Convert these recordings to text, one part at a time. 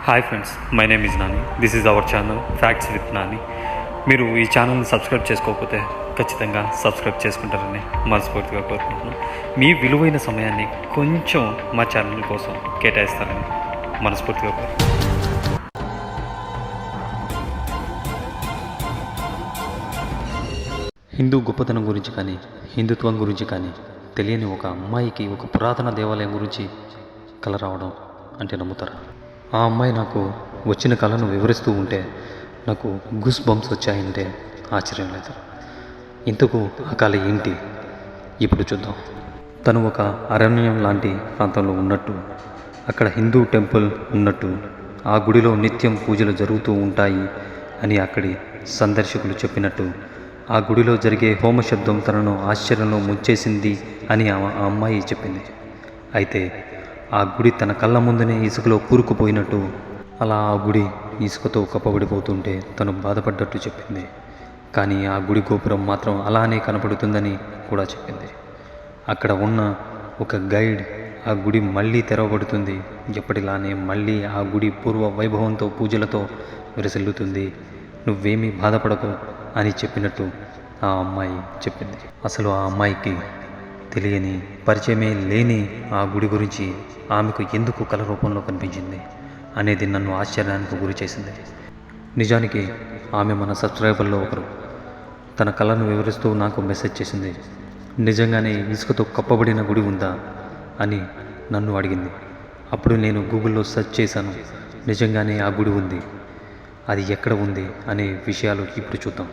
Hi friends, my name is Nani. This is our channel facts with Nani. మీరు ఈ ఛానల్ని subscribe చేసుకోకపోతే ఖచ్చితంగా సబ్స్క్రైబ్ చేసుకుంటారని మనస్ఫూర్తిగా కోరుకుంటున్నాను. మీ విలువైన సమయాన్ని కొంచెం మా ఛానల్ కోసం కేటాయిస్తారని మనస్ఫూర్తిగా కోరుకుంటున్నాను. హిందూ గొప్పతనం గురించి కానీ హిందుత్వం గురించి కానీ తెలియని ఒక అమ్మాయికి ఒక పురాతన దేవాలయం గురించి కల రావడం అంటే నమ్ముతారా? ఆ అమ్మాయి నాకు వచ్చిన కళను వివరిస్తూ ఉంటే నాకు గుస్ బంప్స్ వచ్చాయంటే ఆశ్చర్యం లేదు. ఇంతకు ఆ కళ ఏంటి ఇప్పుడు చూద్దాం. తను ఒక అరణ్యం లాంటి ప్రాంతంలో ఉన్నట్టు, అక్కడ హిందూ టెంపుల్ ఉన్నట్టు, ఆ గుడిలో నిత్యం పూజలు జరుగుతూ ఉంటాయి అని అక్కడి సందర్శకులు చెప్పినట్టు, ఆ గుడిలో జరిగే హోమ శబ్దం తనను ఆశ్చర్యంలో ముంచేసింది అని ఆ అమ్మాయి చెప్పింది. అయితే ఆ గుడి తన కళ్ళ ముందునే ఇసుకలో కూరుకుపోయినట్టు, అలా ఆ గుడి ఇసుకతో కప్పబడిపోతుంటే తను బాధపడ్డట్టు చెప్పింది. కానీ ఆ గుడి గోపురం మాత్రం అలానే కనపడుతుందని కూడా చెప్పింది. అక్కడ ఉన్న ఒక గైడ్ ఆ గుడి మళ్ళీ తెరవబడుతుంది, ఎప్పటిలానే మళ్ళీ ఆ గుడి పూర్వ వైభవంతో పూజలతో విరసిల్లుతుంది, నువ్వేమీ బాధపడకు అని చెప్పినట్టు ఆ అమ్మాయి చెప్పింది. అసలు ఆ అమ్మాయికి తెలియని, పరిచయమే లేని ఆ గుడి గురించి ఆమెకు ఎందుకు కళ రూపంలో కనిపించింది అనేది నన్ను ఆశ్చర్యానికి గురి చేసింది. నిజానికి ఆమె మన సబ్స్క్రైబర్లో ఒకరు. తన కళను వివరిస్తూ నాకు మెసేజ్ చేసింది. నిజంగానే ఇసుకతో కప్పబడిన గుడి ఉందా అని నన్ను అడిగింది. అప్పుడు నేను గూగుల్లో సెర్చ్ చేశాను. నిజంగానే ఆ గుడి ఉంది. అది ఎక్కడ ఉంది అనే విషయాలు ఇప్పుడు చూద్దాం.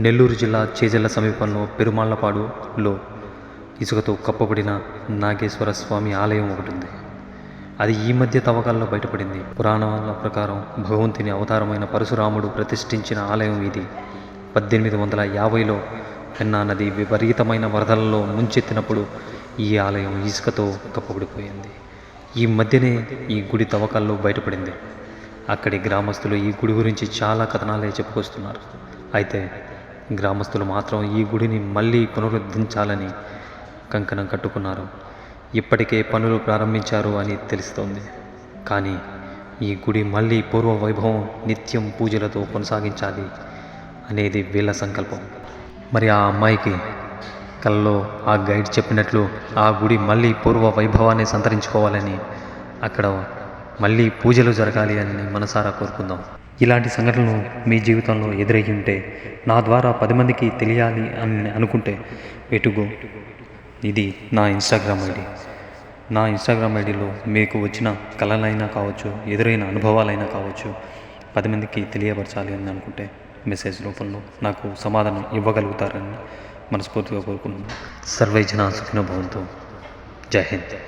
నెల్లూరు జిల్లా చేజెళ్ల సమీపంలో పెరుమాళ్లపాడులో ఇసుకతో కప్పబడిన నాగేశ్వర స్వామి ఆలయం ఒకటి ఉంది. అది ఈ మధ్య తవ్వకాల్లో బయటపడింది. పురాణాల ప్రకారం భగవంతుని అవతారమైన పరశురాముడు ప్రతిష్ఠించిన ఆలయం ఇది. 1850లో పెన్నా నది విపరీతమైన వరదలలో ముంచెత్తినప్పుడు ఈ ఆలయం ఇసుకతో కప్పబడిపోయింది. ఈ మధ్యనే ఈ గుడి తవ్వకాల్లో బయటపడింది. అక్కడి గ్రామస్తులు ఈ గుడి గురించి చాలా కథనాలే చెప్పుకొస్తున్నారు. అయితే గ్రామస్తులు మాత్రం ఈ గుడిని మళ్ళీ పునరుద్ధరించాలని కంకణం కట్టుకున్నారు. ఇప్పటికే పనులు ప్రారంభించారు అని తెలుస్తోంది. కానీ ఈ గుడి మళ్ళీ పూర్వ వైభవం, నిత్యం పూజలతో కొనసాగించాలి అనేది వీళ్ళ సంకల్పం. మరి ఆ అమ్మాయికి కలలో ఆ గైడ్ చెప్పినట్లు ఆ గుడి మళ్ళీ పూర్వ వైభవాన్ని సంతరించుకోవాలని, అక్కడ మళ్ళీ పూజలు జరగాలి అని మనసారా కోరుకుందాం. ఇలాంటి సంఘటనలు మీ జీవితంలో ఎదురయ్యి ఉంటే, నా ద్వారా 10 మందికి తెలియాలి అని అనుకుంటే వెటుగో. ఇది నా ఇన్స్టాగ్రామ్ ఐడి. నా ఇన్స్టాగ్రామ్ ఐడిలో మీకు వచ్చిన కళలైనా కావచ్చు, ఎదురైన అనుభవాలైనా కావచ్చు, 10 మందికి తెలియపరచాలి అని అనుకుంటే మెసేజ్ రూపంలో నాకు సమాధానం ఇవ్వగలుగుతారని మనస్ఫూర్తిగా కోరుకుంటున్నాను. సర్వే జనా సుఖినో భవంతు. జై హింద్.